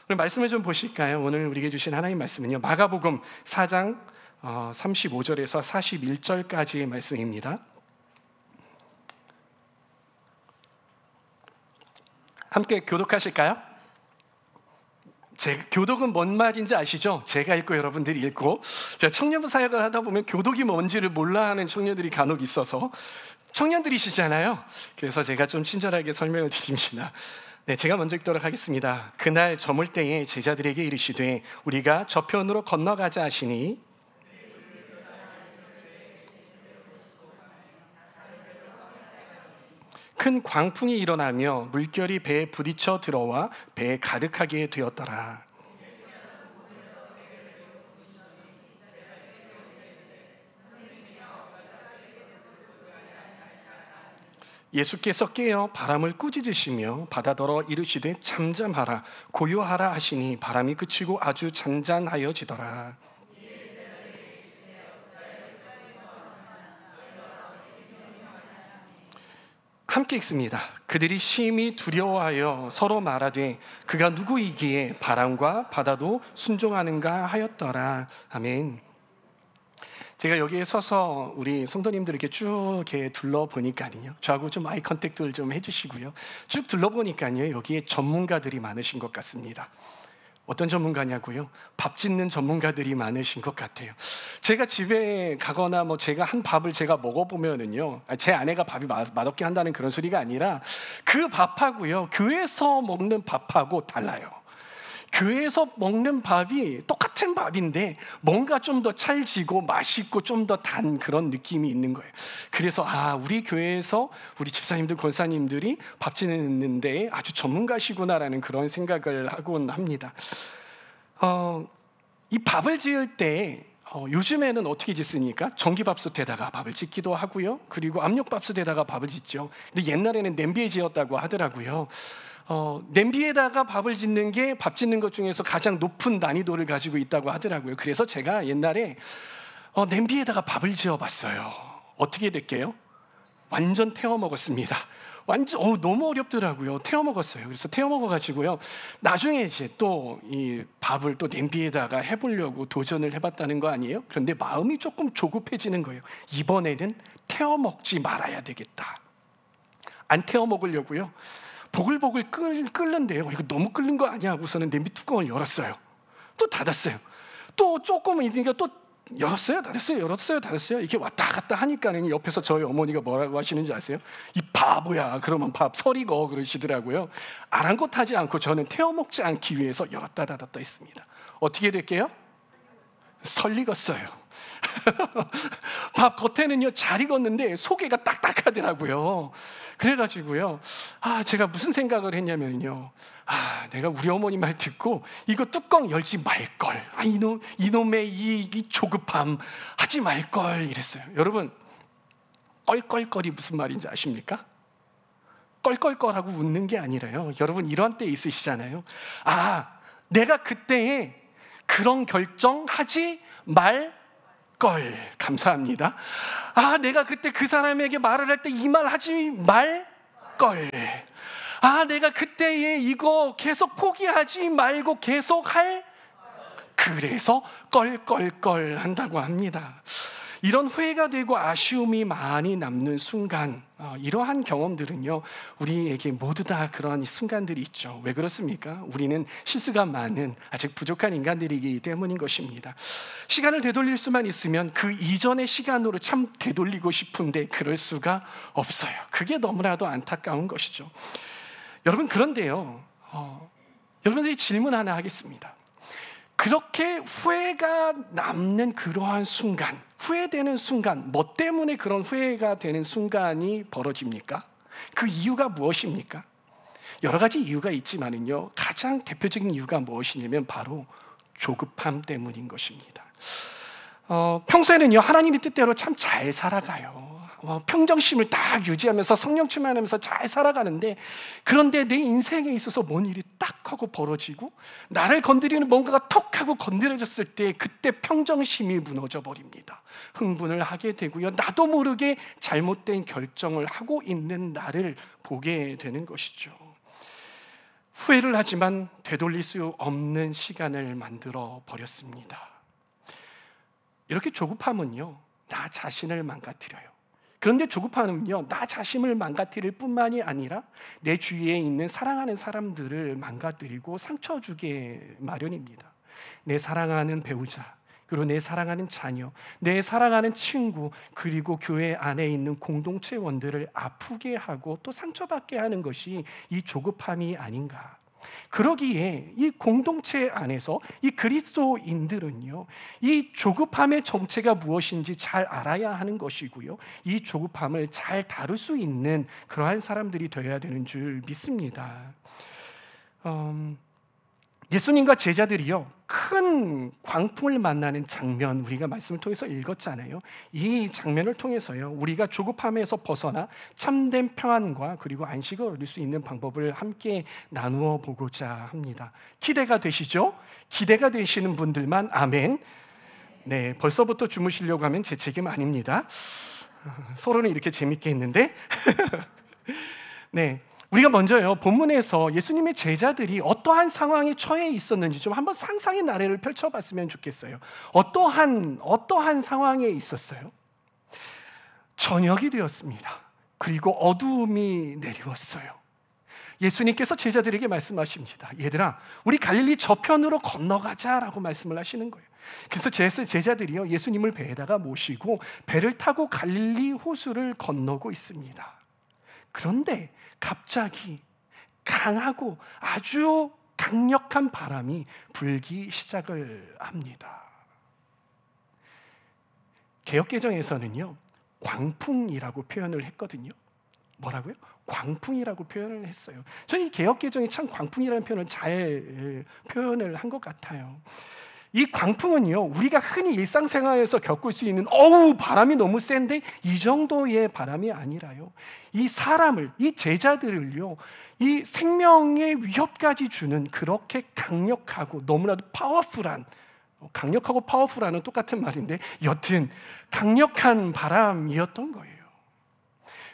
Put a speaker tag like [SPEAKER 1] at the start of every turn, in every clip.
[SPEAKER 1] 오늘 말씀을 좀 보실까요? 오늘 우리에게 주신 하나님 말씀은요, 마가복음 4장 35절에서 41절까지의 말씀입니다. 함께 교독하실까요? 교독은 뭔 말인지 아시죠? 제가 읽고 여러분들이 읽고, 제가 청년부 사역을 하다 보면 교독이 뭔지를 몰라 하는 청년들이 간혹 있어서, 청년들이시잖아요. 그래서 제가 좀 친절하게 설명을 드립니다. 네, 제가 먼저 읽도록 하겠습니다. 그날 저물 때에 제자들에게 이르시되 우리가 저편으로 건너가자 하시니, 큰 광풍이 일어나며 물결이 배에 부딪혀 들어와 배에 가득하게 되었더라. 예수께서 깨어 바람을 꾸짖으시며 바다더러 이르시되 잠잠하라 고요하라 하시니 바람이 그치고 아주 잔잔하여지더라. 함께 읽습니다. 그들이 심히 두려워하여 서로 말하되 그가 누구이기에 바람과 바다도 순종하는가 하였더라. 아멘. 제가 여기에 서서 우리 성도님들 이렇게 쭉 이렇게 둘러보니까요, 저하고 좀 아이 컨택트를 좀 해주시고요, 쭉 둘러보니까요, 여기에 전문가들이 많으신 것 같습니다. 어떤 전문가냐고요? 밥 짓는 전문가들이 많으신 것 같아요. 제가 집에 가거나 제가 한 밥을 제가 먹어보면은요, 제 아내가 밥이 맛없게 한다는 그런 소리가 아니라 그 밥하고요, 교회에서 먹는 밥하고 달라요. 교회에서 먹는 밥이 똑같은 밥인데 뭔가 좀 더 찰지고 맛있고 좀 더 단 그런 느낌이 있는 거예요. 그래서 우리 교회에서 우리 집사님들, 권사님들이 밥 짓는 데 아주 전문가시구나라는 그런 생각을 하곤 합니다. 이 밥을 지을 때 요즘에는 어떻게 짓습니까? 전기밥솥에다가 밥을 짓기도 하고요, 그리고 압력밥솥에다가 밥을 짓죠. 근데 옛날에는 냄비에 지었다고 하더라고요. 냄비에다가 밥을 짓는 게 밥 짓는 것 중에서 가장 높은 난이도를 가지고 있다고 하더라고요. 그래서 제가 옛날에 냄비에다가 밥을 지어봤어요. 어떻게 됐게요? 완전 태워 먹었습니다. 완전 너무 어렵더라고요. 태워 먹었어요. 그래서 태워 먹어가지고요, 나중에 이제 또 이 밥을 또 냄비에다가 해보려고 도전을 해봤다는 거 아니에요? 그런데 마음이 조금 조급해지는 거예요. 이번에는 태워 먹지 말아야 되겠다. 안 태워 먹으려고요, 보글보글 끓는데요, 이거 너무 끓는 거 아니야 하고서는 냄비 뚜껑을 열었어요. 또 닫았어요. 또 조금 있으니까 또 열었어요, 닫았어요. 이렇게 왔다 갔다 하니까는 옆에서 저희 어머니가 뭐라고 하시는지 아세요? 이 바보야, 그러면 밥 설익어 그러시더라고요. 아랑곳하지 않고 저는 태워 먹지 않기 위해서 열었다 닫았다 했습니다. 어떻게 될게요? 설익었어요. 밥 겉에는요 잘 익었는데 속에가 딱딱하더라고요. 그래가지고요, 제가 무슨 생각을 했냐면요, 내가 우리 어머니 말 듣고 이거 뚜껑 열지 말걸, 이놈의 이 조급함 하지 말걸 이랬어요. 여러분, 껄껄거리 무슨 말인지 아십니까? 껄껄껄하고 웃는 게 아니라요, 여러분 이런 때 있으시잖아요. 내가 그때에 그런 결정하지 말걸. 감사합니다. 내가 그때 그 사람에게 말을 할 때 이 말 하지 말걸. 내가 그때에 이거 계속 포기하지 말고 계속 할. 그래서 껄껄껄 한다고 합니다. 이런 후회가 되고 아쉬움이 많이 남는 순간, 이러한 경험들은요, 우리에게 모두 다 그런 순간들이 있죠. 왜 그렇습니까? 우리는 실수가 많은 아직 부족한 인간들이기 때문인 것입니다. 시간을 되돌릴 수만 있으면 그 이전의 시간으로 참 되돌리고 싶은데 그럴 수가 없어요. 그게 너무나도 안타까운 것이죠. 여러분, 그런데요, 여러분들이 질문 하나 하겠습니다. 그렇게 후회가 남는 그러한 순간, 후회되는 순간, 뭐 때문에 그런 후회가 되는 순간이 벌어집니까? 그 이유가 무엇입니까? 여러 가지 이유가 있지만은요, 가장 대표적인 이유가 무엇이냐면 바로 조급함 때문인 것입니다. 평소에는요, 하나님의 뜻대로 참 잘 살아가요. 평정심을 딱 유지하면서 성령 충만하면서 잘 살아가는데, 그런데 내 인생에 있어서 뭔 일이 딱 하고 벌어지고 나를 건드리는 뭔가가 톡 하고 건드려졌을 때 그때 평정심이 무너져 버립니다. 흥분을 하게 되고요, 나도 모르게 잘못된 결정을 하고 있는 나를 보게 되는 것이죠. 후회를 하지만 되돌릴 수 없는 시간을 만들어 버렸습니다. 이렇게 조급함은요, 나 자신을 망가뜨려요. 그런데 조급함은요, 나 자신을 망가뜨릴 뿐만이 아니라 내 주위에 있는 사랑하는 사람들을 망가뜨리고 상처 주게 마련입니다. 내 사랑하는 배우자, 그리고 내 사랑하는 자녀, 내 사랑하는 친구, 그리고 교회 안에 있는 공동체원들을 아프게 하고 또 상처받게 하는 것이 이 조급함이 아닌가. 그러기에 이 공동체 안에서 이 그리스도인들은요, 이 조급함의 정체가 무엇인지 잘 알아야 하는 것이고요, 이 조급함을 잘 다룰 수 있는 그러한 사람들이 되어야 되는 줄 믿습니다. 예수님과 제자들이요, 큰 광풍을 만나는 장면, 우리가 말씀을 통해서 읽었잖아요. 이 장면을 통해서요, 우리가 조급함에서 벗어나 참된 평안과 그리고 안식을 얻을 수 있는 방법을 함께 나누어 보고자 합니다. 기대가 되시죠? 기대가 되시는 분들만 아멘. 네, 벌써부터 주무시려고 하면 제 책임 아닙니다. 서로는 이렇게 재밌게 했는데 네, 우리가 먼저요, 본문에서 예수님의 제자들이 어떠한 상황에 처해 있었는지 좀 한번 상상의 나래를 펼쳐봤으면 좋겠어요. 어떠한 상황에 있었어요? 저녁이 되었습니다. 그리고 어두움이 내리웠어요. 예수님께서 제자들에게 말씀하십니다. 얘들아, 우리 갈릴리 저편으로 건너가자라고 말씀을 하시는 거예요. 그래서 제자들이요, 예수님을 배에다가 모시고 배를 타고 갈릴리 호수를 건너고 있습니다. 그런데 갑자기 강하고 아주 강력한 바람이 불기 시작을 합니다. 개역개정에서는요, 광풍이라고 표현을 했거든요. 뭐라고요? 광풍이라고 표현을 했어요. 저는 이 개역개정이 참 광풍이라는 표현을 잘 표현을 한 것 같아요. 이 광풍은요, 우리가 흔히 일상생활에서 겪을 수 있는 바람이 너무 센데 이 정도의 바람이 아니라요, 이 사람을, 이 제자들을요, 이 생명의 위협까지 주는 그렇게 강력하고 너무나도 파워풀한, 강력하고 파워풀한은 똑같은 말인데 여튼 강력한 바람이었던 거예요.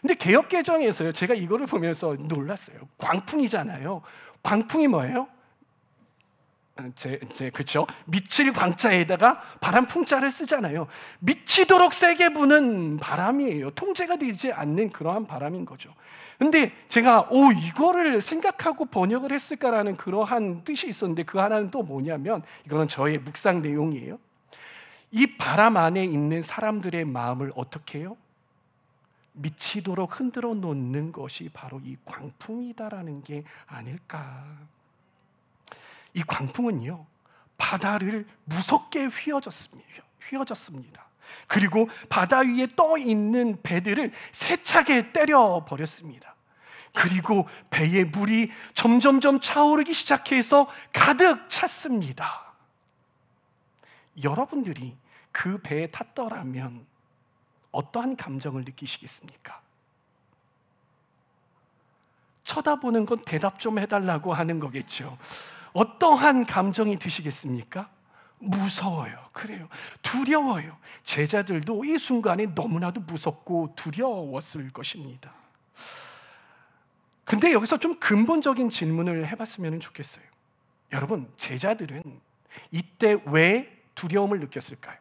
[SPEAKER 1] 근데 개역개정에서요, 제가 이거를 보면서 놀랐어요. 광풍이잖아요. 광풍이 뭐예요? 그렇죠? 미칠 광자에다가 바람 풍자를 쓰잖아요. 미치도록 세게 부는 바람이에요. 통제가 되지 않는 그러한 바람인 거죠. 근데 제가 이거를 생각하고 번역을 했을까라는 그러한 뜻이 있었는데, 그 하나는 또 뭐냐면, 이거는 저의 묵상 내용이에요. 이 바람 안에 있는 사람들의 마음을 어떻게 해요? 미치도록 흔들어 놓는 것이 바로 이 광풍이다라는 게 아닐까. 이 광풍은요, 바다를 무섭게 휘어졌습니다. 그리고 바다 위에 떠 있는 배들을 세차게 때려 버렸습니다. 그리고 배의 물이 점점점 차오르기 시작해서 가득 찼습니다. 여러분들이 그 배에 탔더라면 어떠한 감정을 느끼시겠습니까? 쳐다보는 건 대답 좀 해달라고 하는 거겠죠. 어떠한 감정이 드시겠습니까? 무서워요. 그래요. 두려워요. 제자들도 이 순간에 너무나도 무섭고 두려웠을 것입니다. 근데 여기서 좀 근본적인 질문을 해봤으면 좋겠어요. 여러분, 제자들은 이때 왜 두려움을 느꼈을까요?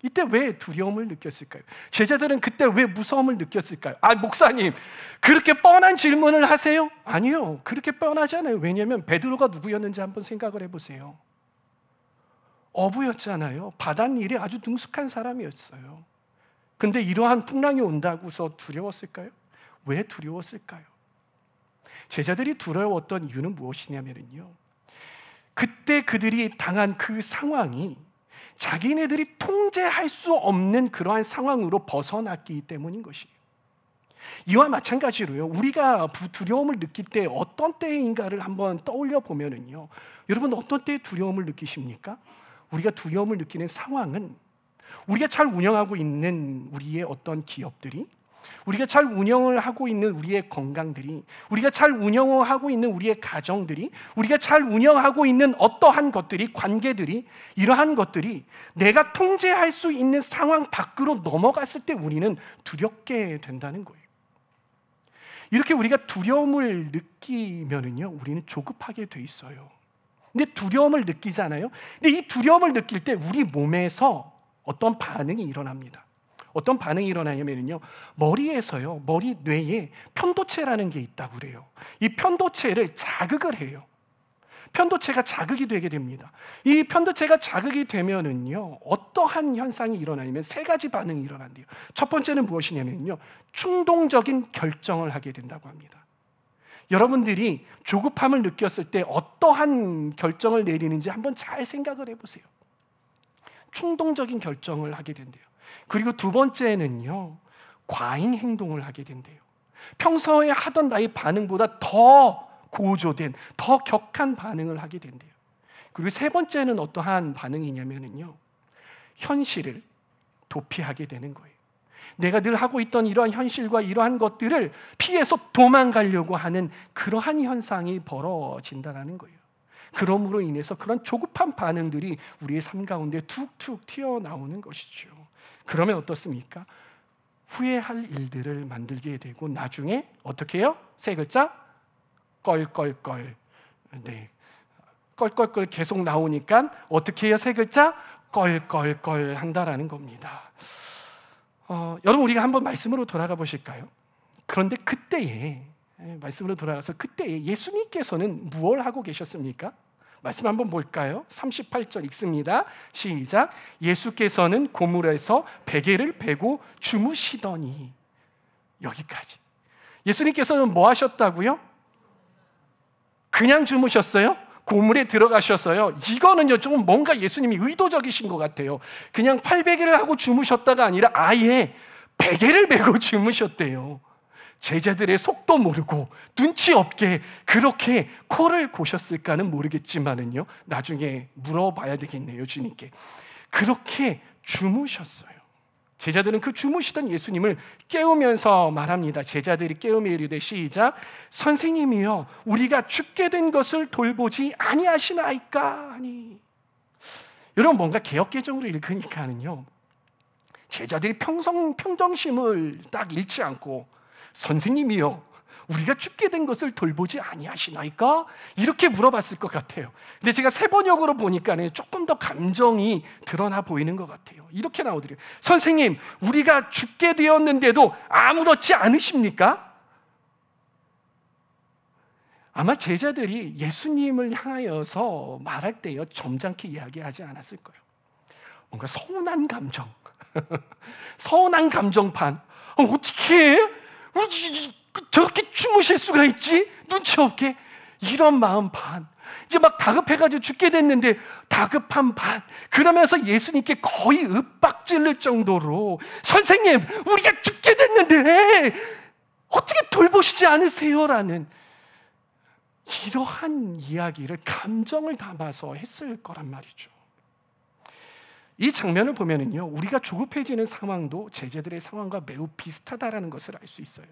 [SPEAKER 1] 이때 왜 두려움을 느꼈을까요? 제자들은 그때 왜 무서움을 느꼈을까요? 목사님, 그렇게 뻔한 질문을 하세요? 아니요, 그렇게 뻔하지 않아요. 왜냐하면 베드로가 누구였는지 한번 생각을 해보세요. 어부였잖아요. 바닷일에 아주 능숙한 사람이었어요. 근데 이러한 풍랑이 온다고서 두려웠을까요? 왜 두려웠을까요? 제자들이 두려웠던 이유는 무엇이냐면요, 그때 그들이 당한 그 상황이 자기네들이 통제할 수 없는 그러한 상황으로 벗어났기 때문인 것이에요. 이와 마찬가지로요, 우리가 두려움을 느낄 때 어떤 때인가를 한번 떠올려 보면은요, 여러분 어떤 때에 두려움을 느끼십니까? 우리가 두려움을 느끼는 상황은 우리가 잘 운영하고 있는 우리의 어떤 기업들이, 우리가 잘 운영을 하고 있는 우리의 건강들이, 우리가 잘 운영하고 있는 우리의 가정들이, 우리가 잘 운영하고 있는 어떠한 것들이, 관계들이, 이러한 것들이 내가 통제할 수 있는 상황 밖으로 넘어갔을 때 우리는 두렵게 된다는 거예요. 이렇게 우리가 두려움을 느끼면은요, 우리는 조급하게 돼 있어요. 근데 두려움을 느끼잖아요. 근데 이 두려움을 느낄 때 우리 몸에서 어떤 반응이 일어납니다. 어떤 반응이 일어나냐면요, 머리에서요, 머리 뇌에 편도체라는 게 있다고 그래요. 이 편도체를 자극을 해요. 편도체가 자극이 되게 됩니다. 이 편도체가 자극이 되면은요, 어떠한 현상이 일어나냐면 세 가지 반응이 일어난대요. 첫 번째는 무엇이냐면요, 충동적인 결정을 하게 된다고 합니다. 여러분들이 조급함을 느꼈을 때 어떠한 결정을 내리는지 한번 잘 생각을 해보세요. 충동적인 결정을 하게 된대요. 그리고 두 번째는요, 과잉 행동을 하게 된대요. 평소에 하던 나의 반응보다 더 고조된, 더 격한 반응을 하게 된대요. 그리고 세 번째는 어떠한 반응이냐면요, 현실을 도피하게 되는 거예요. 내가 늘 하고 있던 이러한 현실과 이러한 것들을 피해서 도망가려고 하는 그러한 현상이 벌어진다는 거예요. 그러므로 인해서 그런 조급한 반응들이 우리의 삶 가운데 툭툭 튀어나오는 것이죠. 그러면 어떻습니까? 후회할 일들을 만들게 되고 나중에 어떻게 해요? 세 글자, 껄껄껄. 네, 껄껄껄 계속 나오니까 어떻게 해요? 세 글자, 껄껄껄 한다라는 겁니다. 여러분, 우리가 한번 말씀으로 돌아가 보실까요? 그런데 그때에, 말씀으로 돌아가서 그때에 예수님께서는 무엇을 하고 계셨습니까? 말씀 한번 볼까요? 38절 읽습니다. 시작. 예수께서는 고물에서 베개를 베고 주무시더니. 여기까지. 예수님께서는 뭐 하셨다고요? 그냥 주무셨어요? 고물에 들어가셔서요. 이거는요, 좀 뭔가 예수님이 의도적이신 것 같아요. 그냥 팔베개를 하고 주무셨다가 아니라 아예 베개를 베고 주무셨대요. 제자들의 속도 모르고 눈치 없게 그렇게 코를 고셨을까는 모르겠지만은요, 나중에 물어봐야 되겠네요, 주님께. 그렇게 주무셨어요. 제자들은 그 주무시던 예수님을 깨우면서 말합니다. 제자들이 깨우며 이르되 시작. 선생님이여, 우리가 죽게 된 것을 돌보지 아니하시나이까 하니. 여러분, 뭔가 개역개정으로 읽으니까는요, 제자들이 평정심을 딱 잃지 않고 선생님이여, 우리가 죽게 된 것을 돌보지 아니하시나이까? 이렇게 물어봤을 것 같아요. 근데 제가 세 번역으로 보니까 조금 더 감정이 드러나 보이는 것 같아요. 이렇게 나오더래요. 선생님, 우리가 죽게 되었는데도 아무렇지 않으십니까? 아마 제자들이 예수님을 향하여서 말할 때요, 점잖게 이야기하지 않았을 거예요. 뭔가 서운한 감정, 서운한 감정판. 어떻게 해? 저렇게 주무실 수가 있지? 눈치 없게. 이런 마음 반. 이제 막 다급해가지고 죽게 됐는데 다급한 반. 그러면서 예수님께 거의 윽박질를 정도로 선생님, 우리가 죽게 됐는데 어떻게 돌보시지 않으세요? 라는 이러한 이야기를 감정을 담아서 했을 거란 말이죠. 이 장면을 보면은요, 우리가 조급해지는 상황도 제자들의 상황과 매우 비슷하다라는 것을 알 수 있어요.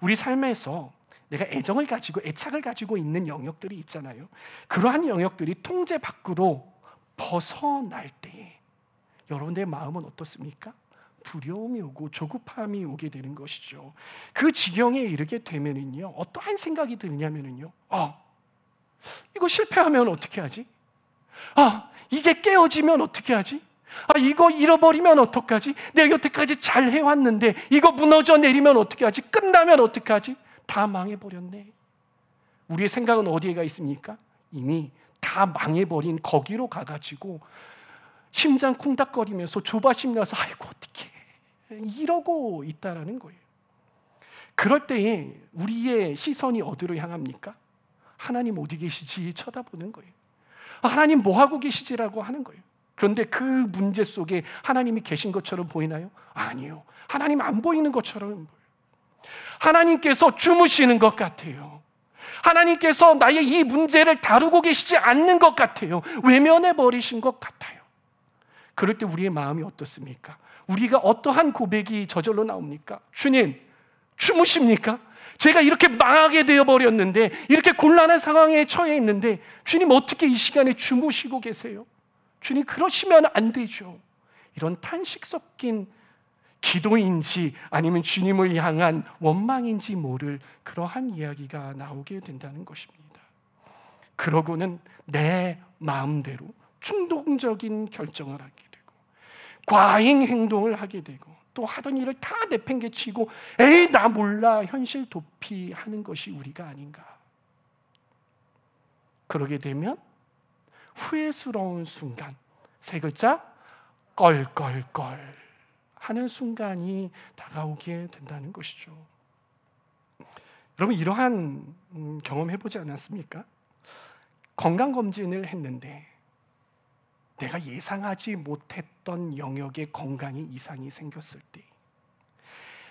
[SPEAKER 1] 우리 삶에서 내가 애정을 가지고 애착을 가지고 있는 영역들이 있잖아요. 그러한 영역들이 통제 밖으로 벗어날 때 여러분들의 마음은 어떻습니까? 두려움이 오고 조급함이 오게 되는 것이죠. 그 지경에 이르게 되면은요, 어떠한 생각이 드냐면은요, 이거 실패하면 어떻게 하지? 이게 깨어지면 어떻게 하지? 이거 잃어버리면 어떡하지? 내가 여태까지 잘 해왔는데 이거 무너져 내리면 어떻게 하지? 끝나면 어떻게 하지? 다 망해버렸네. 우리의 생각은 어디에 가 있습니까? 이미 다 망해버린 거기로 가가지고 심장 쿵닥거리면서 조바심 나서 아이고 어떡해 이러고 있다라는 거예요. 그럴 때에 우리의 시선이 어디로 향합니까? 하나님 어디 계시지 쳐다보는 거예요. 하나님 뭐 하고 계시지라고 하는 거예요. 그런데 그 문제 속에 하나님이 계신 것처럼 보이나요? 아니요. 하나님 안 보이는 것처럼 보여요. 하나님께서 주무시는 것 같아요. 하나님께서 나의 이 문제를 다루고 계시지 않는 것 같아요. 외면해 버리신 것 같아요. 그럴 때 우리의 마음이 어떻습니까? 우리가 어떠한 고백이 저절로 나옵니까? 주님, 주무십니까? 제가 이렇게 망하게 되어버렸는데, 이렇게 곤란한 상황에 처해 있는데 주님 어떻게 이 시간에 주무시고 계세요? 주님 그러시면 안 되죠. 이런 탄식 섞인 기도인지 아니면 주님을 향한 원망인지 모를 그러한 이야기가 나오게 된다는 것입니다. 그러고는 내 마음대로 충동적인 결정을 하게 되고 과잉 행동을 하게 되고 또 하던 일을 다 내팽개치고 에이 나 몰라 현실 도피하는 것이 우리가 아닌가. 그러게 되면 후회스러운 순간, 세 글자 껄껄껄 하는 순간이 다가오게 된다는 것이죠. 여러분 이러한 경험해보지 않았습니까? 건강검진을 했는데 내가 예상하지 못했던 영역의 건강에 이상이 생겼을 때,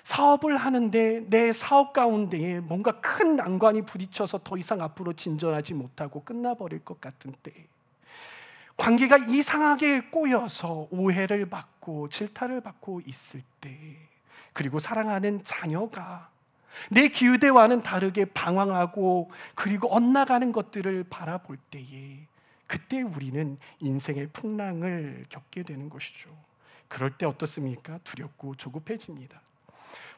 [SPEAKER 1] 사업을 하는데 내 사업 가운데에 뭔가 큰 난관이 부딪혀서 더 이상 앞으로 진전하지 못하고 끝나버릴 것 같은 때, 관계가 이상하게 꼬여서 오해를 받고 질타를 받고 있을 때, 그리고 사랑하는 자녀가 내 기대와는 다르게 방황하고 그리고 엇나가는 것들을 바라볼 때에, 그때 우리는 인생의 풍랑을 겪게 되는 것이죠. 그럴 때 어떻습니까? 두렵고 조급해집니다.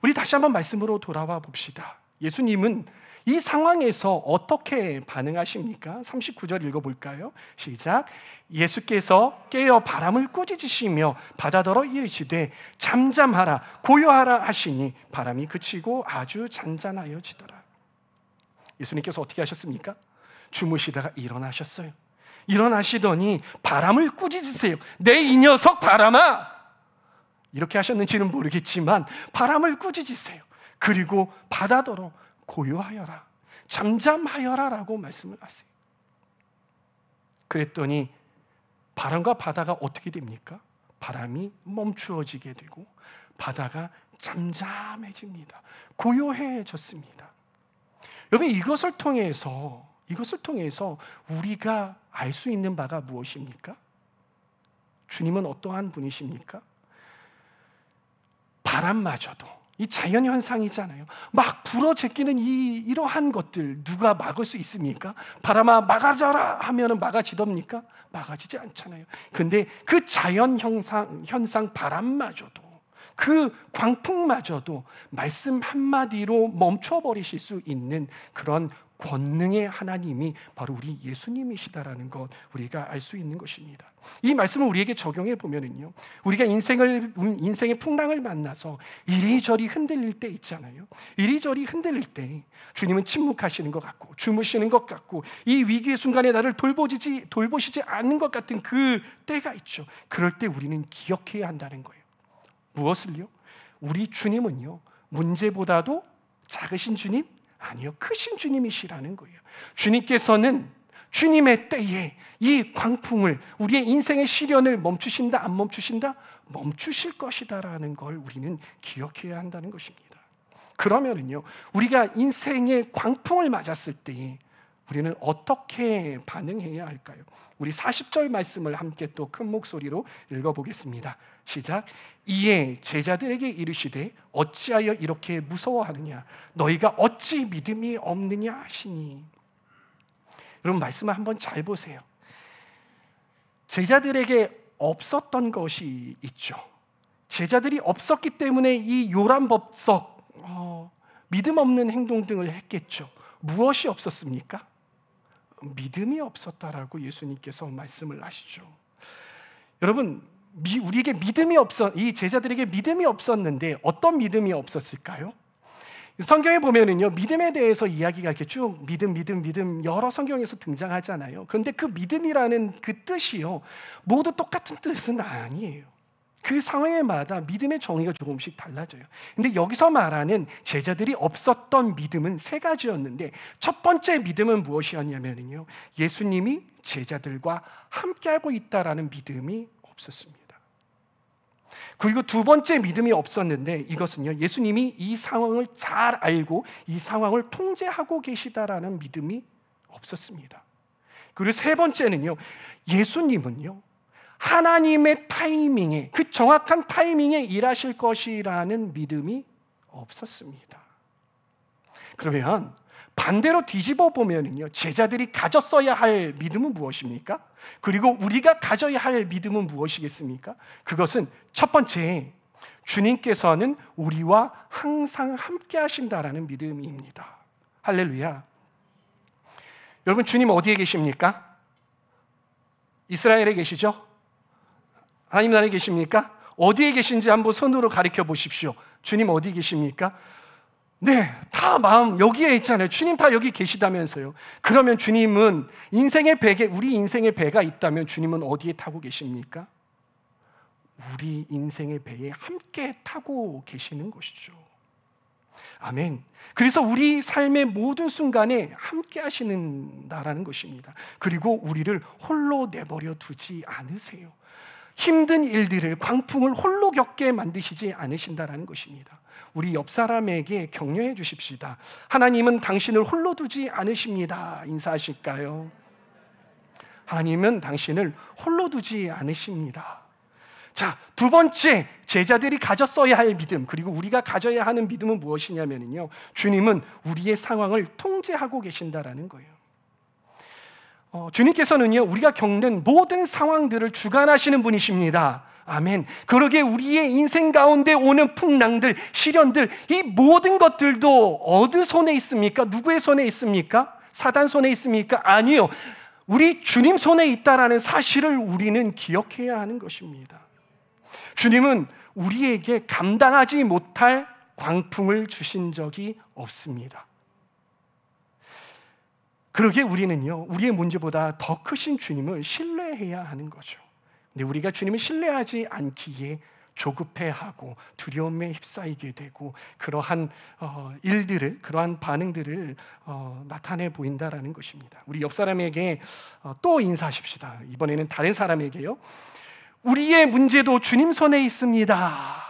[SPEAKER 1] 우리 다시 한번 말씀으로 돌아와 봅시다. 예수님은 이 상황에서 어떻게 반응하십니까? 39절 읽어볼까요? 시작. 예수께서 깨어 바람을 꾸짖으시며 바다더러 이르시되 잠잠하라 고요하라 하시니 바람이 그치고 아주 잔잔하여지더라. 예수님께서 어떻게 하셨습니까? 주무시다가 일어나셨어요. 일어나시더니 바람을 꾸짖으세요. 내 이 녀석 바람아! 이렇게 하셨는지는 모르겠지만 바람을 꾸짖으세요. 그리고 바다더러 고요하여라, 잠잠하여라 라고 말씀을 하세요. 그랬더니 바람과 바다가 어떻게 됩니까? 바람이 멈추어지게 되고 바다가 잠잠해집니다. 고요해졌습니다. 여러분 이것을 통해서 우리가 알 수 있는 바가 무엇입니까? 주님은 어떠한 분이십니까? 바람마저도, 이 자연현상이잖아요. 막 불어제끼는 이러한 것들 누가 막을 수 있습니까? 바람아 막아져라 하면 막아지답니까? 막아지지 않잖아요. 근데 그 자연현상 바람마저도, 그 광풍마저도 말씀 한마디로 멈춰버리실 수 있는 그런 권능의 하나님이 바로 우리 예수님이시다라는 것 우리가 알 수 있는 것입니다. 이 말씀을 우리에게 적용해 보면은요, 우리가 인생의 풍랑을 만나서 이리저리 흔들릴 때 있잖아요. 이리저리 흔들릴 때 주님은 침묵하시는 것 같고 주무시는 것 같고 이 위기의 순간에 나를 돌보시지 않는 것 같은 그 때가 있죠. 그럴 때 우리는 기억해야 한다는 거예요. 무엇을요? 우리 주님은요, 문제보다도 작으신 주님? 아니요, 크신 주님이시라는 거예요. 주님께서는 주님의 때에 이 광풍을, 우리의 인생의 시련을 멈추신다, 안 멈추신다? 멈추실 것이다라는 걸 우리는 기억해야 한다는 것입니다. 그러면은요, 우리가 인생의 광풍을 맞았을 때 우리는 어떻게 반응해야 할까요? 우리 40절 말씀을 함께 또 큰 목소리로 읽어보겠습니다. 시작. 이에 제자들에게 이르시되 어찌하여 이렇게 무서워하느냐? 너희가 어찌 믿음이 없느냐 하시니. 여러분 말씀을 한번 잘 보세요. 제자들에게 없었던 것이 있죠. 제자들이 없었기 때문에 이 요란법석 믿음 없는 행동 등을 했겠죠. 무엇이 없었습니까? 믿음이 없었다라고 예수님께서 말씀을 하시죠. 여러분 우리에게 이 제자들에게 믿음이 없었는데 어떤 믿음이 없었을까요? 성경에 보면은요, 믿음에 대해서 이야기가 이렇게 쭉 믿음 여러 성경에서 등장하잖아요. 그런데 그 믿음이라는 그 뜻이요, 모두 똑같은 뜻은 아니에요. 그 상황마다 믿음의 정의가 조금씩 달라져요. 근데 여기서 말하는 제자들이 없었던 믿음은 세 가지였는데, 첫 번째 믿음은 무엇이었냐면요, 예수님이 제자들과 함께하고 있다라는 믿음이 없었습니다. 그리고 두 번째 믿음이 없었는데, 이것은요, 예수님이 이 상황을 잘 알고 이 상황을 통제하고 계시다라는 믿음이 없었습니다. 그리고 세 번째는요, 예수님은요, 하나님의 타이밍에, 그 정확한 타이밍에 일하실 것이라는 믿음이 없었습니다. 그러면 반대로 뒤집어 보면은요, 제자들이 가졌어야 할 믿음은 무엇입니까? 그리고 우리가 가져야 할 믿음은 무엇이겠습니까? 그것은 첫 번째, 주님께서는 우리와 항상 함께 하신다라는 믿음입니다. 할렐루야. 여러분, 주님 어디에 계십니까? 이스라엘에 계시죠? 하나님 나라에 계십니까? 어디에 계신지 한번 손으로 가리켜 보십시오. 주님 어디 계십니까? 네, 다 마음 여기에 있잖아요. 주님 다 여기 계시다면서요. 그러면 주님은 인생의 배에, 우리 인생의 배가 있다면 주님은 어디에 타고 계십니까? 우리 인생의 배에 함께 타고 계시는 것이죠. 아멘. 그래서 우리 삶의 모든 순간에 함께 하시는다라는 것입니다. 그리고 우리를 홀로 내버려 두지 않으세요. 힘든 일들을, 광풍을 홀로 겪게 만드시지 않으신다라는 것입니다. 우리 옆 사람에게 격려해 주십시다. 하나님은 당신을 홀로 두지 않으십니다. 인사하실까요? 하나님은 당신을 홀로 두지 않으십니다. 자, 두 번째, 제자들이 가졌어야 할 믿음, 그리고 우리가 가져야 하는 믿음은 무엇이냐면요, 주님은 우리의 상황을 통제하고 계신다라는 거예요. 주님께서는요, 우리가 겪는 모든 상황들을 주관하시는 분이십니다. 아멘. 그러게 우리의 인생 가운데 오는 풍랑들, 시련들, 이 모든 것들도 어느 손에 있습니까? 누구의 손에 있습니까? 사단 손에 있습니까? 아니요. 우리 주님 손에 있다라는 사실을 우리는 기억해야 하는 것입니다. 주님은 우리에게 감당하지 못할 광풍을 주신 적이 없습니다. 그러게 우리는요, 우리의 문제보다 더 크신 주님을 신뢰해야 하는 거죠. 근데 우리가 주님을 신뢰하지 않기에 조급해하고 두려움에 휩싸이게 되고 그러한 일들을, 그러한 반응들을 나타내 보인다라는 것입니다. 우리 옆 사람에게 또 인사하십시다. 이번에는 다른 사람에게요. 우리의 문제도 주님 손에 있습니다.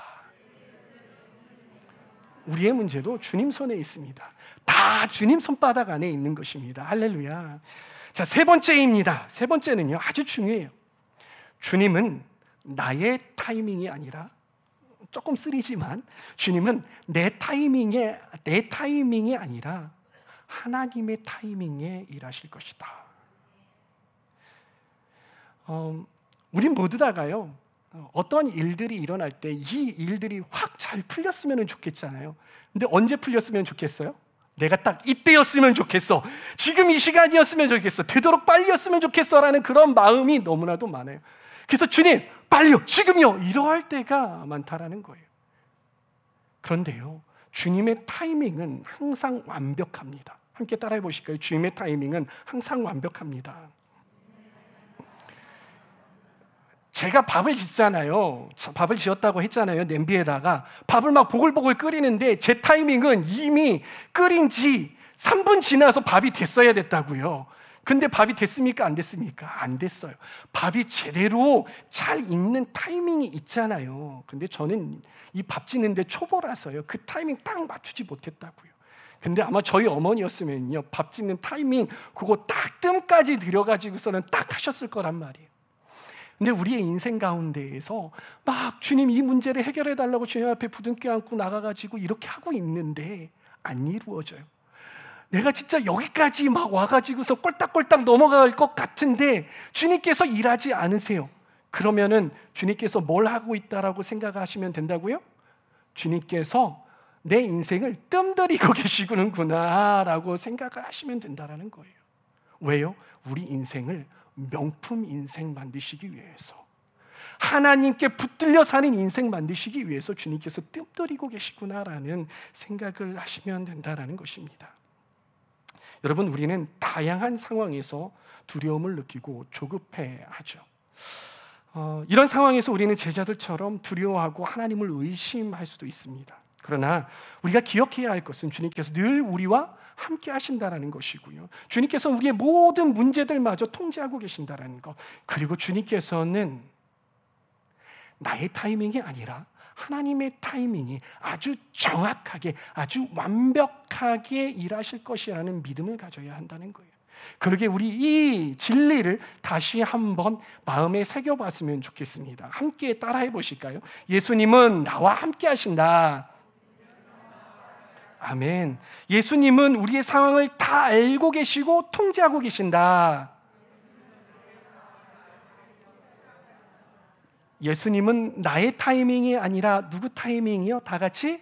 [SPEAKER 1] 우리의 문제도 주님 손에 있습니다. 다 주님 손바닥 안에 있는 것입니다. 할렐루야. 자, 세 번째입니다. 세 번째는요, 아주 중요해요. 주님은 나의 타이밍이 아니라, 조금 쓰리지만 주님은 내 타이밍이 아니라 하나님의 타이밍에 일하실 것이다. 우린 모두 다가요, 어떤 일들이 일어날 때 이 일들이 확 잘 풀렸으면 좋겠잖아요. 근데 언제 풀렸으면 좋겠어요? 내가 딱 이때였으면 좋겠어, 지금 이 시간이었으면 좋겠어, 되도록 빨리였으면 좋겠어 라는 그런 마음이 너무나도 많아요. 그래서 주님 빨리요, 지금요, 이러할 때가 많다라는 거예요. 그런데요, 주님의 타이밍은 항상 완벽합니다. 함께 따라해 보실까요? 주님의 타이밍은 항상 완벽합니다. 제가 밥을 짓잖아요. 밥을 지었다고 했잖아요. 냄비에다가 밥을 막 보글보글 끓이는데 제 타이밍은 이미 끓인 지 3분 지나서 밥이 됐어야 됐다고요. 근데 밥이 됐습니까? 안 됐습니까? 안 됐어요. 밥이 제대로 잘 익는 타이밍이 있잖아요. 근데 저는 이 밥 짓는데 초보라서요, 그 타이밍 딱 맞추지 못했다고요. 근데 아마 저희 어머니였으면요, 밥 짓는 타이밍 그거 딱 뜸까지 들여가지고서는 딱 하셨을 거란 말이에요. 근데 우리의 인생 가운데에서 막 주님 이 문제를 해결해 달라고 주님 앞에 부둥켜 안고 나가가지고 이렇게 하고 있는데 안 이루어져요. 내가 진짜 여기까지 막 와가지고서 꼴딱꼴딱 넘어갈 것 같은데 주님께서 일하지 않으세요. 그러면은 주님께서 뭘 하고 있다라고 생각하시면 된다고요? 주님께서 내 인생을 뜸들이고 계시구나 라고 생각을 하시면 된다는 거예요. 왜요? 우리 인생을 명품 인생 만드시기 위해서, 하나님께 붙들려 사는 인생 만드시기 위해서 주님께서 뜸들이고 계시구나라는 생각을 하시면 된다는 것입니다. 여러분, 우리는 다양한 상황에서 두려움을 느끼고 조급해하죠. 이런 상황에서 우리는 제자들처럼 두려워하고 하나님을 의심할 수도 있습니다. 그러나 우리가 기억해야 할 것은 주님께서 늘 우리와 함께 하신다라는 것이고요, 주님께서 우리의 모든 문제들마저 통제하고 계신다라는 것, 그리고 주님께서는 나의 타이밍이 아니라 하나님의 타이밍이 아주 정확하게, 아주 완벽하게 일하실 것이라는 믿음을 가져야 한다는 거예요. 그러게 우리 이 진리를 다시 한번 마음에 새겨봤으면 좋겠습니다. 함께 따라해 보실까요? 예수님은 나와 함께 하신다. 아멘. 예수님은 우리의 상황을 다 알고 계시고 통제하고 계신다. 예수님은 나의 타이밍이 아니라 누구 타이밍이요? 다 같이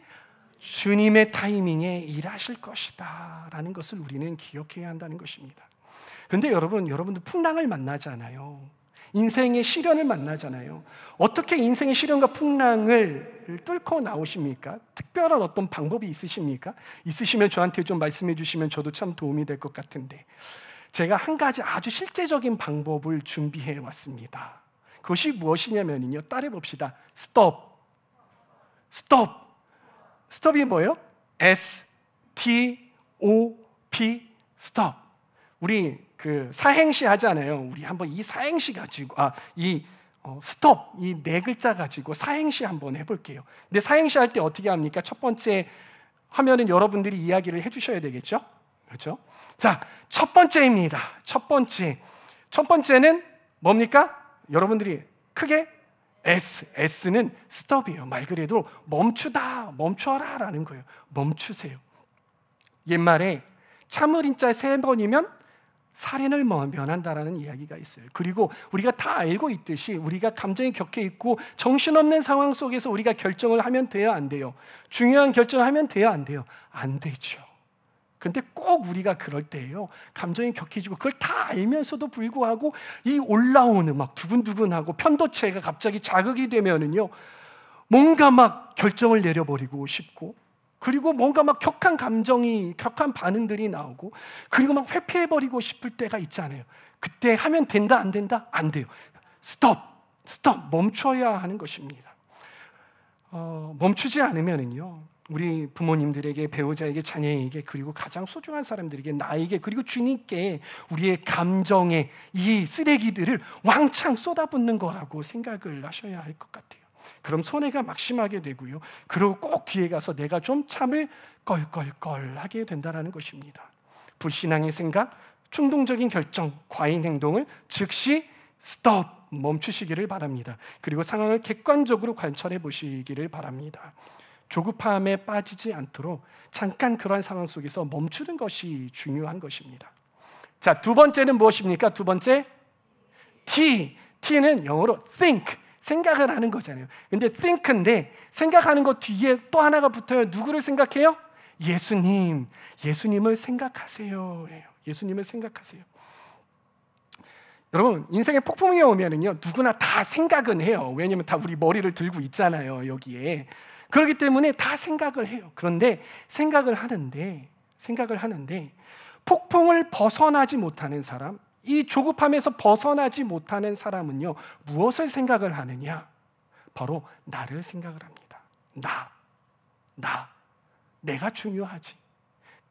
[SPEAKER 1] 주님의 타이밍에 일하실 것이다 라는 것을 우리는 기억해야 한다는 것입니다. 그런데 여러분들 풍랑을 만나잖아요. 인생의 시련을 만나잖아요. 어떻게 인생의 시련과 풍랑을 뚫고 나오십니까? 특별한 어떤 방법이 있으십니까? 있으시면 저한테 좀 말씀해 주시면 저도 참 도움이 될 것 같은데, 제가 한 가지 아주 실제적인 방법을 준비해 왔습니다. 그것이 무엇이냐면요, 따라해 봅시다. 스톱. 스톱이 뭐예요? S-T-O-P 스톱. 우리 그 사행시 하잖아요. 우리 한번 이 사행시 가지고 스톱 이 네 글자 가지고 사행시 한번 해볼게요. 근데 사행시 할 때 어떻게 합니까? 첫 번째 하면은 여러분들이 이야기를 해주셔야 되겠죠? 그렇죠? 자, 첫 번째입니다. 첫 번째는 뭡니까? 여러분들이 크게 S는 스톱이에요. 말 그대로 멈추다, 멈춰라 라는 거예요. 멈추세요. 옛말에 참을인자 3번이면 살인을 면한다라는 이야기가 있어요. 그리고 우리가 다 알고 있듯이 우리가 감정이 격해 있고 정신없는 상황 속에서 우리가 결정을 하면 돼요, 안 돼요? 중요한 결정을 하면 돼요, 안 돼요? 안 되죠. 근데 꼭 우리가 그럴 때예요, 감정이 격해지고 그걸 다 알면서도 불구하고 이 올라오는 막 두근두근하고 편도체가 갑자기 자극이 되면은요, 뭔가 막 결정을 내려버리고 싶고, 그리고 뭔가 막 격한 반응들이 나오고, 그리고 막 회피해버리고 싶을 때가 있잖아요. 그때 하면 된다, 안 된다? 안 돼요. 스톱, 멈춰야 하는 것입니다. 멈추지 않으면은요, 우리 부모님들에게, 배우자에게, 자녀에게, 그리고 가장 소중한 사람들에게, 나에게, 그리고 주님께 우리의 감정의 이 쓰레기들을 왕창 쏟아붓는 거라고 생각을 하셔야 할 것 같아요. 그럼 손해가 막심하게 되고요, 그리고 꼭 뒤에 가서 내가 좀 참을 껄껄껄하게 된다는 것입니다. 불신앙의 생각, 충동적인 결정, 과잉 행동을 즉시 스톱, 멈추시기를 바랍니다. 그리고 상황을 객관적으로 관찰해 보시기를 바랍니다. 조급함에 빠지지 않도록 잠깐 그러한 상황 속에서 멈추는 것이 중요한 것입니다. 자, 두 번째는 무엇입니까? 두 번째, T는 영어로 think, 생각을 하는 거잖아요. 근데 think인데 생각하는 것 뒤에 또 하나가 붙어요. 누구를 생각해요? 예수님을 생각하세요. 예수님을 생각하세요. 여러분, 인생에 폭풍이 오면은요, 누구나 다 생각은 해요. 왜냐면 다 우리 머리를 들고 있잖아요, 여기에. 그렇기 때문에 다 생각을 해요. 그런데 생각을 하는데 폭풍을 벗어나지 못하는 사람, 이 조급함에서 벗어나지 못하는 사람은요, 무엇을 생각을 하느냐? 바로 나를 생각을 합니다. 내가 중요하지.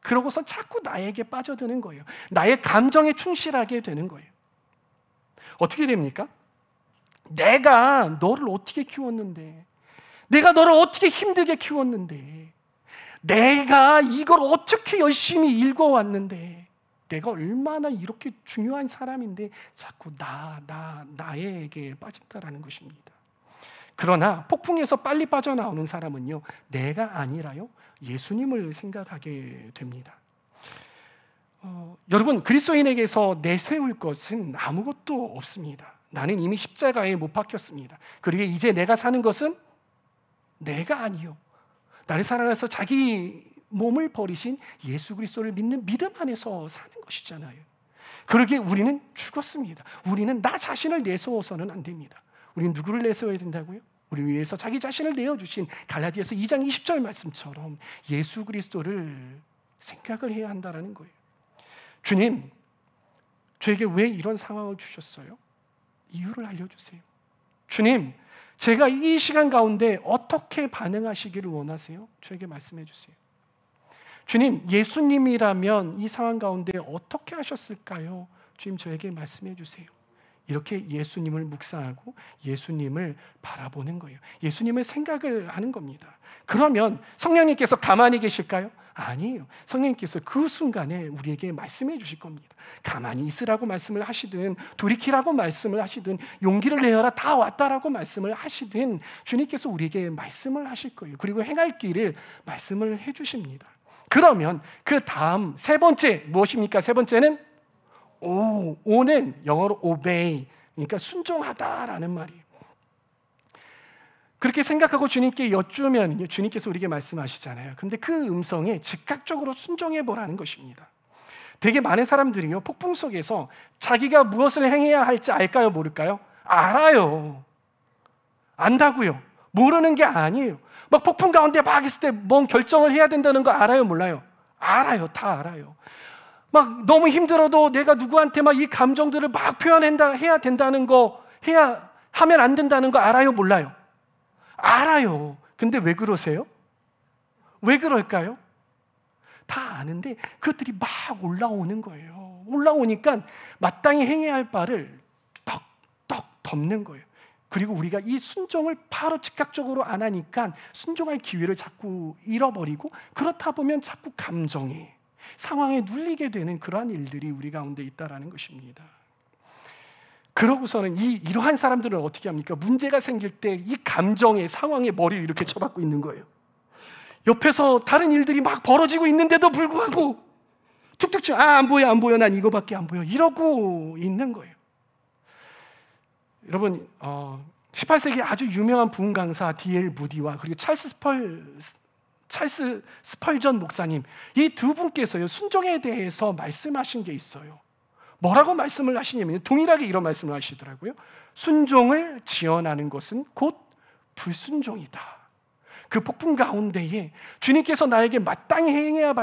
[SPEAKER 1] 그러고서 자꾸 나에게 빠져드는 거예요. 나의 감정에 충실하게 되는 거예요. 어떻게 됩니까? 내가 너를 어떻게 키웠는데, 내가 너를 어떻게 힘들게 키웠는데, 내가 이걸 어떻게 열심히 읽어왔는데, 내가 얼마나 이렇게 중요한 사람인데 자꾸 나에게 빠진다라는 것입니다. 그러나 폭풍에서 빨리 빠져나오는 사람은요, 내가 아니라요, 예수님을 생각하게 됩니다. 여러분, 그리스도인에게서 내세울 것은 아무것도 없습니다. 나는 이미 십자가에 못 박혔습니다. 그리고 이제 내가 사는 것은 내가 아니요, 나를 사랑해서 자기 몸을 버리신 예수 그리스도를 믿는 믿음 안에서 사는 것이잖아요. 그러기에 우리는 죽었습니다. 우리는 나 자신을 내세워서는 안 됩니다. 우리는 누구를 내세워야 된다고요? 우리 위해서 자기 자신을 내어주신 갈라디아서 2장 20절 말씀처럼 예수 그리스도를 생각을 해야 한다는 거예요. 주님, 저에게 왜 이런 상황을 주셨어요? 이유를 알려주세요. 주님, 제가 이 시간 가운데 어떻게 반응하시기를 원하세요? 저에게 말씀해 주세요. 주님, 예수님이라면 이 상황 가운데 어떻게 하셨을까요? 주님, 저에게 말씀해 주세요. 이렇게 예수님을 묵상하고 예수님을 바라보는 거예요. 예수님을 생각을 하는 겁니다. 그러면 성령님께서 가만히 계실까요? 아니에요. 성령님께서 그 순간에 우리에게 말씀해 주실 겁니다. 가만히 있으라고 말씀을 하시든, 돌이키라고 말씀을 하시든, 용기를 내어라, 다 왔다라고 말씀을 하시든, 주님께서 우리에게 말씀을 하실 거예요. 그리고 행할 길을 말씀을 해 주십니다. 그러면 그 다음 세 번째 무엇입니까? 세 번째는 오는 영어로 obey, 그러니까 순종하다라는 말이에요. 그렇게 생각하고 주님께 여쭈면 주님께서 우리에게 말씀하시잖아요. 근데 그 음성에 즉각적으로 순종해 보라는 것입니다. 되게 많은 사람들이요, 폭풍 속에서 자기가 무엇을 행해야 할지 알까요, 모를까요? 알아요. 안다고요. 모르는 게 아니에요. 막 폭풍 가운데 막 있을 때 뭔 결정을 해야 된다는 거 알아요, 몰라요? 알아요. 다 알아요. 막 너무 힘들어도 내가 누구한테 막 이 감정들을 막 표현해야 된다는 거, 하면 안 된다는 거 알아요, 몰라요? 알아요. 근데 왜 그러세요? 왜 그럴까요? 다 아는데 그것들이 막 올라오는 거예요. 올라오니까 마땅히 행해야 할 바를 떡떡 덮는 거예요. 그리고 우리가 이 순종을 바로 즉각적으로 안 하니까 순종할 기회를 자꾸 잃어버리고, 그렇다 보면 자꾸 감정에, 상황에 눌리게 되는 그러한 일들이 우리 가운데 있다라는 것입니다. 그러고서는 이러한 사람들은 어떻게 합니까? 문제가 생길 때 이 감정에, 상황에 머리를 이렇게 쳐박고 있는 거예요. 옆에서 다른 일들이 막 벌어지고 있는데도 불구하고 툭툭 치고 안 보여, 난 이거밖에 안 보여, 이러고 있는 거예요. 여러분, 18세기 아주 유명한 부흥 강사 D.L. 무디와 그리고 찰스 스펄전 목사님, 이 두 분께서요, 순종에 대해서 말씀하신 게 있어요. 뭐라고 말씀을 하시냐면 동일하게 이런 말씀을 하시더라고요. 순종을 지연하는 것은 곧 불순종이다. 그 폭풍 가운데에 주님께서 나에게 마땅히 행해야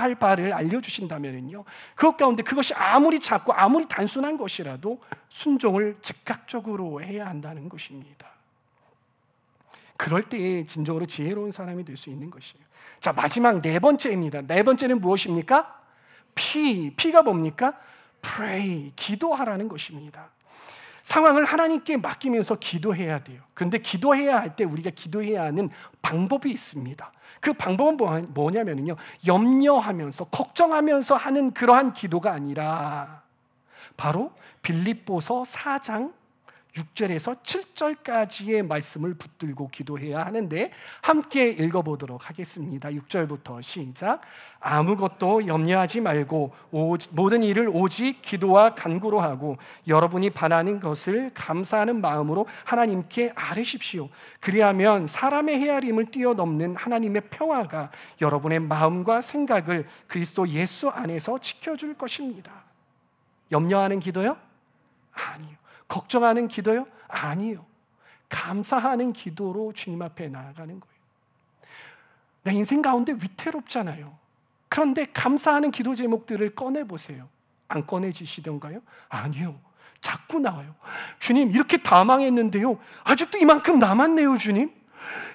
[SPEAKER 1] 할 바를 알려주신다면요, 그것 가운데 그것이 아무리 작고 아무리 단순한 것이라도 순종을 즉각적으로 해야 한다는 것입니다. 그럴 때에 진정으로 지혜로운 사람이 될 수 있는 것이에요. 자, 마지막 네 번째입니다. 네 번째는 무엇입니까? P가 뭡니까? Pray, 기도하라는 것입니다. 상황을 하나님께 맡기면서 기도해야 돼요. 그런데 기도해야 할 때 우리가 기도해야 하는 방법이 있습니다. 그 방법은 뭐냐면요, 염려하면서 걱정하면서 하는 그러한 기도가 아니라 바로 빌립보서 4장 6절에서 7절까지의 말씀을 붙들고 기도해야 하는데, 함께 읽어보도록 하겠습니다. 6절부터 시작. 아무것도 염려하지 말고 모든 일을 오직 기도와 간구로 하고 여러분이 바라는 것을 감사하는 마음으로 하나님께 아뢰십시오. 그리하면 사람의 헤아림을 뛰어넘는 하나님의 평화가 여러분의 마음과 생각을 그리스도 예수 안에서 지켜줄 것입니다. 염려하는 기도요? 아니요. 걱정하는 기도요? 아니요. 감사하는 기도로 주님 앞에 나아가는 거예요. 내 인생 가운데 위태롭잖아요. 그런데 감사하는 기도 제목들을 꺼내보세요. 안 꺼내지시던가요? 아니요. 자꾸 나와요. 주님, 이렇게 다 망했는데요, 아직도 이만큼 남았네요, 주님.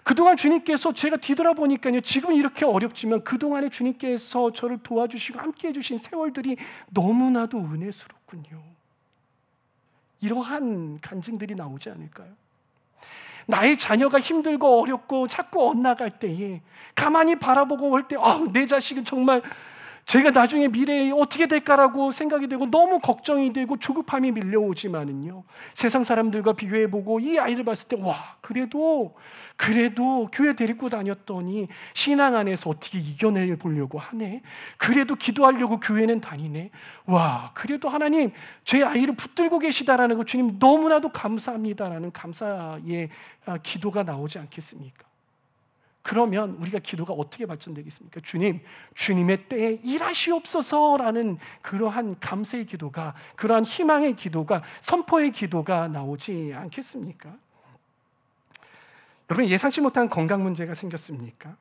[SPEAKER 1] 그동안 주님께서, 제가 뒤돌아보니까요, 지금 이렇게 어렵지만 그동안에 주님께서 저를 도와주시고 함께 해주신 세월들이 너무나도 은혜스럽군요. 이러한 간증들이 나오지 않을까요? 나의 자녀가 힘들고 어렵고 자꾸 엇나갈 때에 가만히 바라보고 올 때, 내 자식은 정말 제가 나중에 미래에 어떻게 될까라고 생각이 되고 너무 걱정이 되고 조급함이 밀려오지만은요, 세상 사람들과 비교해보고 이 아이를 봤을 때, 그래도 교회 데리고 다녔더니 신앙 안에서 어떻게 이겨내 보려고 하네. 그래도 기도하려고 교회는 다니네. 그래도 하나님 제 아이를 붙들고 계시다라는 거 주님 너무나도 감사합니다라는 감사의 기도가 나오지 않겠습니까? 그러면 우리가 기도가 어떻게 발전되겠습니까? 주님의 때에 일하시옵소서라는 그러한 감사의 기도가, 그러한 희망의 기도가, 선포의 기도가 나오지 않겠습니까? 여러분, 예상치 못한 건강 문제가 생겼습니까?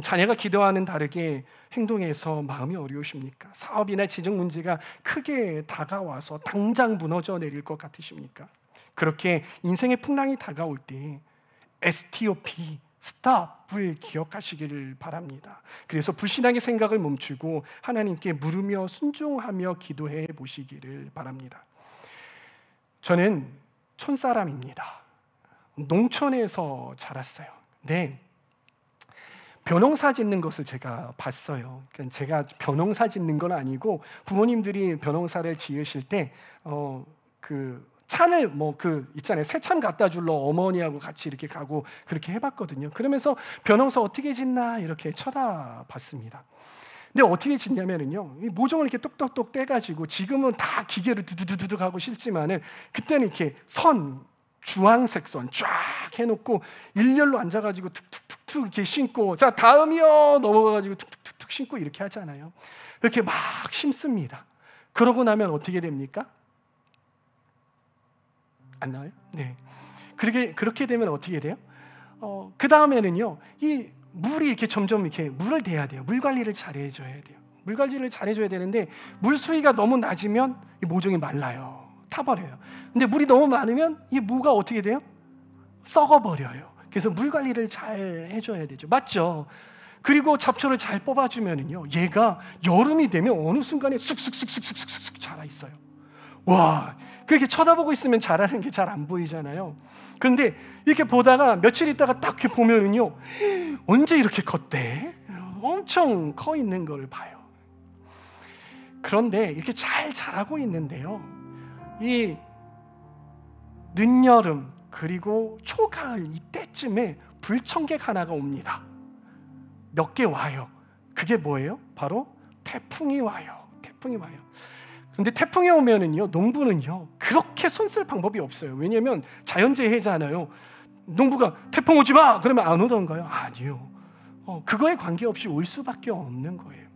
[SPEAKER 1] 자녀가 기도와는 다르게 행동해서 마음이 어려우십니까? 사업이나 재정 문제가 크게 다가와서 당장 무너져 내릴 것 같으십니까? 그렇게 인생의 풍랑이 다가올 때 STOP, 스탑을 기억하시기를 바랍니다. 그래서 불신앙의 생각을 멈추고 하나님께 물으며 순종하며 기도해 보시기를 바랍니다. 저는 촌사람입니다. 농촌에서 자랐어요. 네, 벼농사 짓는 것을 제가 봤어요. 제가 벼농사 짓는 건 아니고 부모님들이 벼농사를 지으실 때 찬을 있잖아요. 새찬 갖다 줄러 어머니하고 같이 이렇게 가고 그렇게 해봤거든요. 그러면서 벼농사 어떻게 짓나 이렇게 쳐다봤습니다. 근데 어떻게 짓냐면요, 모종을 이렇게 똑똑똑 떼가지고, 지금은 다 기계로 두두두둑 하고 심지만은 그때는 이렇게 주황색 선 쫙 해놓고 일렬로 앉아가지고 툭툭툭툭 이렇게 신고, 자 다음이요 넘어가가지고 툭툭툭툭 신고 이렇게 하잖아요. 이렇게 막 심습니다. 그러고 나면 어떻게 됩니까? 안 나와요? 네. 그렇게 되면 어떻게 돼요? 그 다음에는요, 이 물이 이렇게 점점 이렇게 물을 대야 돼요. 물 관리를 잘 해줘야 돼요. 물 관리를 잘 해줘야 되는데 물 수위가 너무 낮으면 이 모종이 말라요. 타버려요. 근데 물이 너무 많으면 이 무가 어떻게 돼요? 썩어버려요. 그래서 물 관리를 잘 해줘야 되죠. 맞죠? 그리고 잡초를 잘 뽑아주면은요, 얘가 여름이 되면 어느 순간에 쑥쑥쑥쑥쑥쑥 자라 있어요. 와, 그렇게 쳐다보고 있으면 자라는 게 잘 안 보이잖아요. 그런데 이렇게 보다가 며칠 있다가 딱 이렇게 보면은요, 언제 이렇게 컸대? 엄청 커 있는 걸 봐요. 그런데 이렇게 잘 자라고 있는데요, 이 늦여름 그리고 초가을 이때쯤에 불청객 하나가 옵니다. 몇 개 와요. 그게 뭐예요? 바로 태풍이 와요. 태풍이 와요. 근데 태풍이 오면은요, 농부는요 그렇게 손 쓸 방법이 없어요. 왜냐하면 자연재해잖아요. 농부가 태풍 오지 마! 그러면 안 오던가요? 아니요. 그거에 관계없이 올 수밖에 없는 거예요.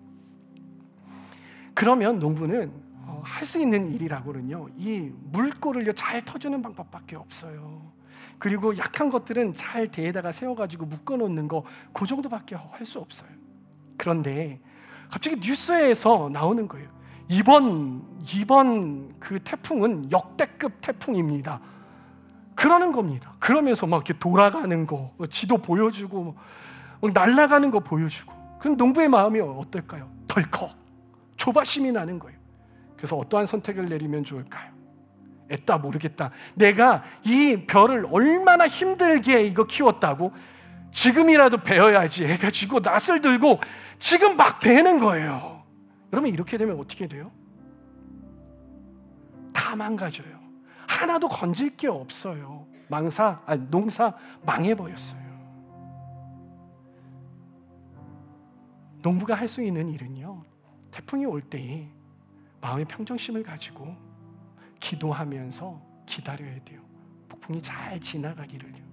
[SPEAKER 1] 그러면 농부는 할 수 있는 일이라고는요, 이 물꼬를 잘 터주는 방법밖에 없어요. 그리고 약한 것들은 잘 대에다가 세워가지고 묶어놓는 거, 그 정도밖에 할 수 없어요. 그런데 갑자기 뉴스에서 나오는 거예요. 이번 그 태풍은 역대급 태풍입니다. 그러는 겁니다. 그러면서 막 이렇게 돌아가는 거, 지도 보여주고, 날아가는 거 보여주고. 그럼 농부의 마음이 어떨까요? 덜컥 조바심이 나는 거예요. 그래서 어떠한 선택을 내리면 좋을까요? 애따 모르겠다. 내가 이 벼를 얼마나 힘들게 이거 키웠다고, 지금이라도 베어야지 해가지고 낫을 들고 지금 막 베는 거예요. 여러분, 이렇게 되면 어떻게 돼요? 다 망가져요. 하나도 건질 게 없어요. 농사 망해버렸어요. 농부가 할 수 있는 일은요, 태풍이 올 때에 마음의 평정심을 가지고 기도하면서 기다려야 돼요. 폭풍이 잘 지나가기를요.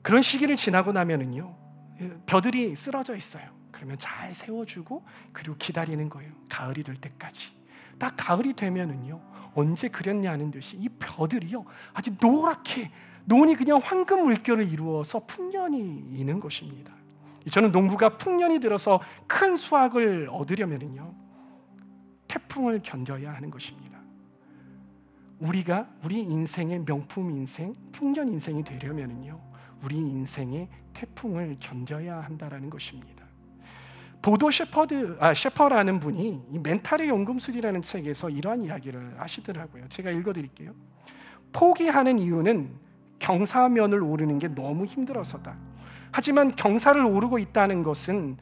[SPEAKER 1] 그런 시기를 지나고 나면은요, 벼들이 쓰러져 있어요. 그러면 잘 세워주고, 그리고 기다리는 거예요. 가을이 될 때까지. 딱 가을이 되면은요, 언제 그렸냐는 듯이 이 벼들이요 아주 노랗게, 논이 그냥 황금 물결을 이루어서 풍년이 있는 것입니다. 저는 농부가 풍년이 들어서 큰 수확을 얻으려면은요, 태풍을 견뎌야 하는 것입니다. 우리가 우리 인생의 명품 인생, 풍년 인생이 되려면은요, 우리 인생의 태풍을 견뎌야 한다라는 것입니다. 보도 셰퍼라는 분이 이 멘탈의 연금술이라는 책에서 이러한 이야기를 하시더라고요. 제가 읽어드릴게요. 포기하는 이유는 경사면을 오르는 게 너무 힘들어서다. 하지만 경사를 오르고 있다는 것은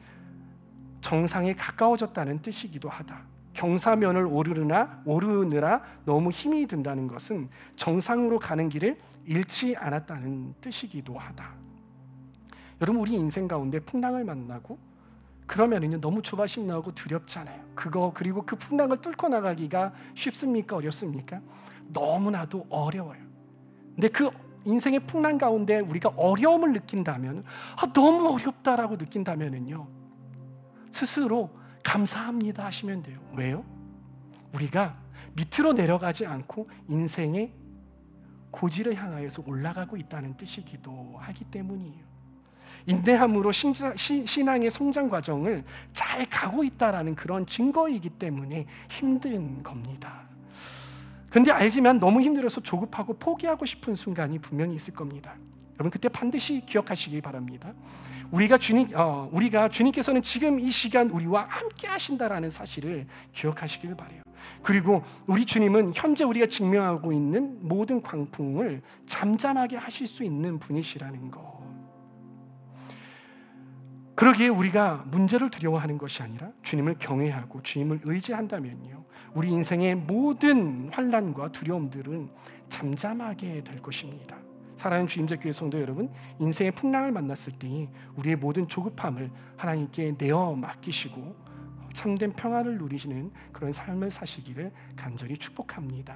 [SPEAKER 1] 정상에 가까워졌다는 뜻이기도 하다. 경사면을 오르느라 너무 힘이 든다는 것은 정상으로 가는 길을 잃지 않았다는 뜻이기도 하다. 여러분, 우리 인생 가운데 풍랑을 만나고 그러면은요, 너무 조바심 나고 두렵잖아요. 그리고 그 풍랑을 뚫고 나가기가 쉽습니까? 어렵습니까? 너무나도 어려워요. 근데 그 인생의 풍랑 가운데 우리가 어려움을 느낀다면, 너무 어렵다라고 느낀다면은요, 스스로 감사합니다 하시면 돼요. 왜요? 우리가 밑으로 내려가지 않고 인생의 고지를 향하여서 올라가고 있다는 뜻이기도 하기 때문이에요. 인내함으로 신앙의 성장 과정을 잘 가고 있다라는 그런 증거이기 때문에 힘든 겁니다. 근데 알지만 너무 힘들어서 조급하고 포기하고 싶은 순간이 분명히 있을 겁니다. 여러분, 그때 반드시 기억하시기 바랍니다. 우리가 주님께서는 지금 이 시간 우리와 함께 하신다라는 사실을 기억하시길 바라요. 그리고 우리 주님은 현재 우리가 직면하고 있는 모든 광풍을 잠잠하게 하실 수 있는 분이시라는 것. 그러기에 우리가 문제를 두려워하는 것이 아니라 주님을 경외하고 주님을 의지한다면요, 우리 인생의 모든 환난과 두려움들은 잠잠하게 될 것입니다. 사랑하는 주임자 교회 성도 여러분, 인생의 풍랑을 만났을 때 우리의 모든 조급함을 하나님께 내어 맡기시고 참된 평안을 누리시는 그런 삶을 사시기를 간절히 축복합니다.